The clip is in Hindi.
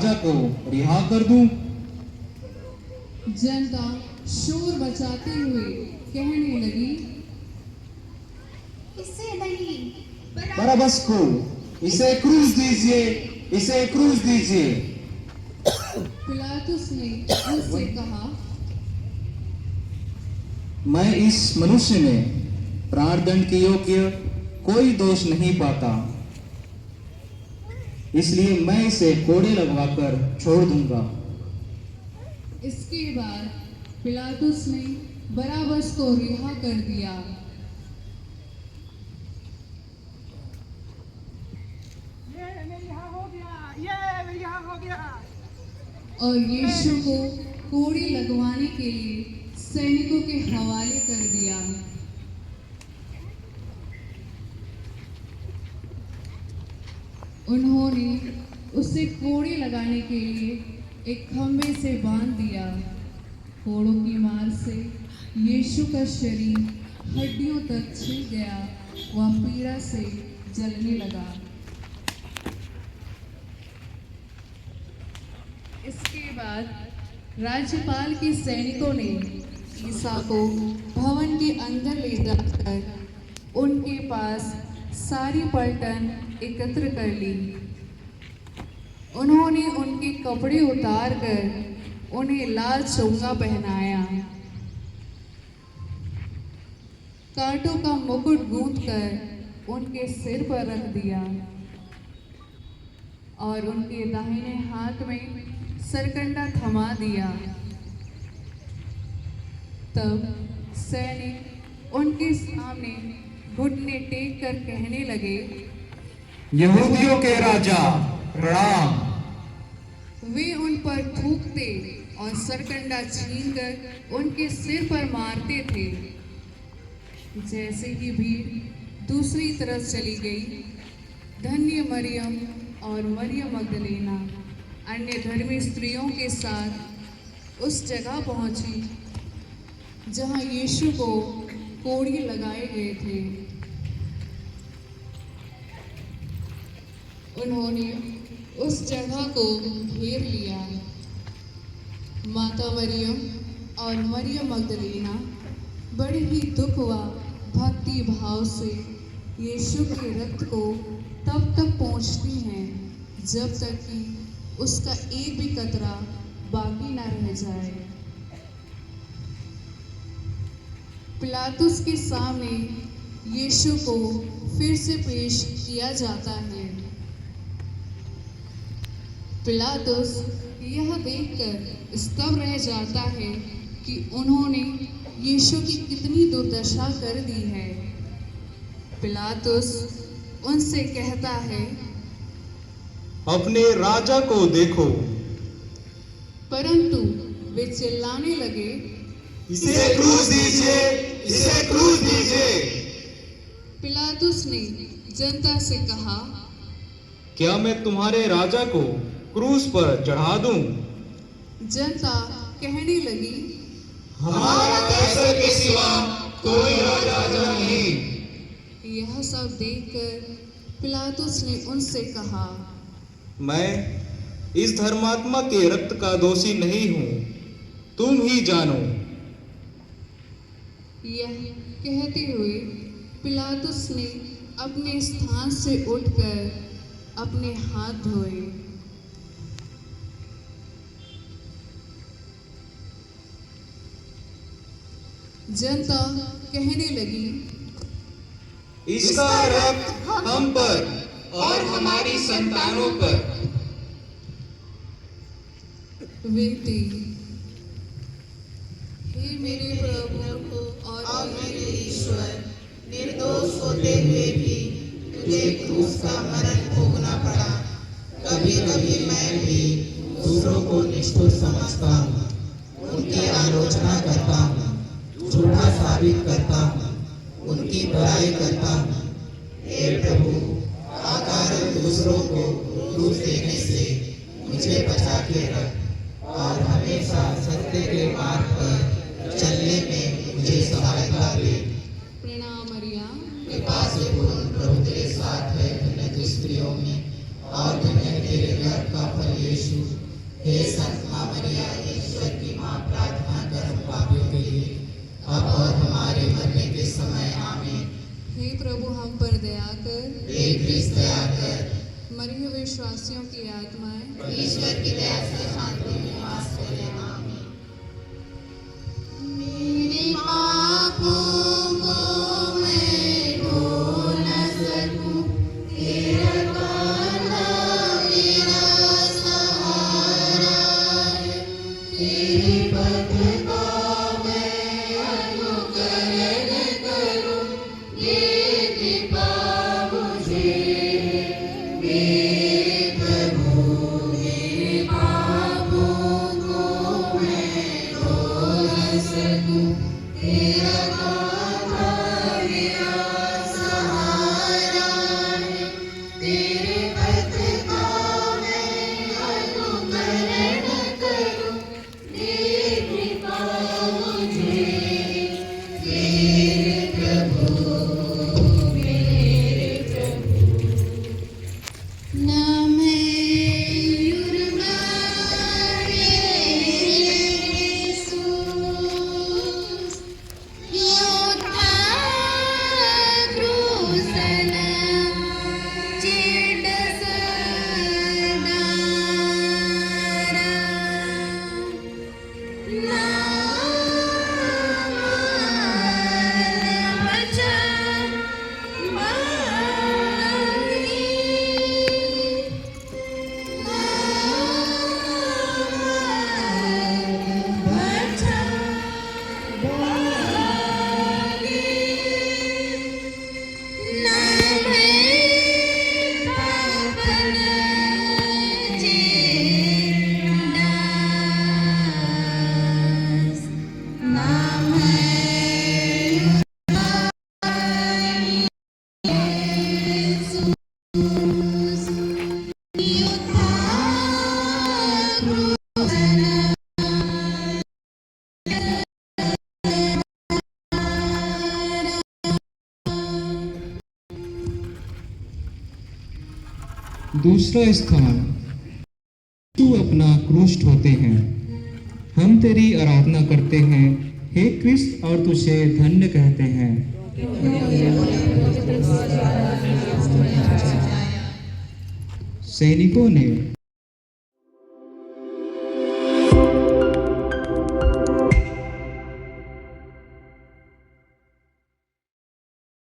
राजा को रिहा कर दूं? जनता शोर मचाते हुए कहने लगी, इसे नहीं, बरअब्बस को इसे क्रूस दीजिए, इसे क्रूस दीजिए। पिलातुस ने उससे कहा, मैं इस मनुष्य में प्राणदंड के योग्य कोई दोष नहीं पाता, इसलिए मैं इसे कोड़े लगवाकर छोड़ दूंगा। इसके बाद पिलातुस ने बराबस को रिहा कर दिया। और यीशु को कोड़े लगवाने के लिए सैनिकों के हवाले कर दिया। उन्होंने उसे कोड़े लगाने के लिए एक खंभे से बांध दिया। कोड़ों की मार से यीशु का शरीर हड्डियों तक छिल गया, वह पीड़ा से जलने लगा। इसके बाद राज्यपाल के सैनिकों ने ईसा को भवन के अंदर ले जाकर उनके पास सारी पलटन एकत्र कर ली। उन्होंने उनके कपड़े उतार कर उन्हें लाल चोंगा पहनाया, कांटों का मुकुट गूंथकर उनके सिर पर रख दिया और उनके दाहिने हाथ में सरकंडा थमा दिया। तब सैनिक उनके सामने घुटने टेक कर कहने लगे, यहूदियों के राजा प्रणाम। वे उन पर थूकते और सरकंडा छीनकर उनके सिर पर मारते थे। जैसे ही भीड़ दूसरी तरफ चली गई, धन्य मरियम और मरियम मगदलेना अन्य धर्मी स्त्रियों के साथ उस जगह पहुंची जहां यीशु को कोड़े लगाए गए थे। उन्होंने उस जगह को घेर लिया। माता मरियम और मरियम मगदलेना बड़े ही दुख व भक्ति भाव से यीशु के रक्त को तब तक पहुँचती हैं जब तक कि उसका एक भी कतरा बाकी ना रह जाए। पिलातुस के सामने यीशु को फिर से पेश किया जाता है। पिलातुस यह देखकर स्तब्ध रह जाता है कि उन्होंने यीशु की कितनी दुर्दशा कर दी है। पिलातुस उनसे कहता है, अपने राजा को देखो। परंतु वे चिल्लाने लगे, इसे क्रूस दीजिए, इसे क्रूस दीजिए। पिलातुस ने जनता से कहा, क्या मैं तुम्हारे राजा को क्रूस पर चढ़ा दूं? जनता कहने लगी, हमारा कैसर के सिवा कोई राजा नहीं। यह सब देखकर पिलातुस ने उनसे कहा, मैं इस धर्मात्मा के रक्त का दोषी नहीं हूं, तुम ही जानो। यह कहते हुए पिलातुस ने अपने स्थान से उठकर अपने हाथ धोए। जनता कहने लगी, इसका रक्त हम पर और हमारी संतानों पर। विनती, हे मेरे प्रभु और मेरे ईश्वर, निर्दोष होते हुए भी तुझे क्रूस का मरण भोगना पड़ा। कभी कभी मैं भी दूसरों को निष्ठुर समझता हूँ, उनकी आलोचना करता हूँ, झूठा साबित करता हूँ, उनकी बुराई करता हूँ। हे प्रभु, अकारण दूसरों को क्रूस देने से मुझे बचा के रख और हमेशा सत्य के मार्ग पर चलने में मुझे सहायता दे। प्रणाम मरियम, कृपा से पूर्ण प्रभु तेरे साथ है, धन्य तू स्त्रियों में और धन्य तेरे गर्भ का फल यीशु। हे संत माँ मरिया, ईश्वर की माँ, प्रार्थना कर हम पापियों के लिए, अब और हमारे मरने के समय। आमीन। हे प्रभु, हम पर दया कर। हे क्रिस्त, दया कर। मरे हुए विश्वासियों की आत्माएं ईश्वर की दया से शांति में निवास करें। आमीन। मेरे पापों को मैं धो न सकूं, तेरा कांधा मेरा सहारा है। तेरे पथ का मैं अनुकरण करूं, ये कृपा मुझे। मेरे प्रभु, मेरे पापों को मैं धो न सकूं, तेरा कांधा मेरा सहारा है। तेरे पथ का मैं अनुकरण करूं, ये कृपा मुझे। मेरे प्रभु, मेरे प्रभु। नाम दूसरा स्थान, तू अपना क्रूस ढोते हैं। हम तेरी आराधना करते हैं हे क्रिस्त, और तुझे धन्य कहते हैं। सैनिकों ने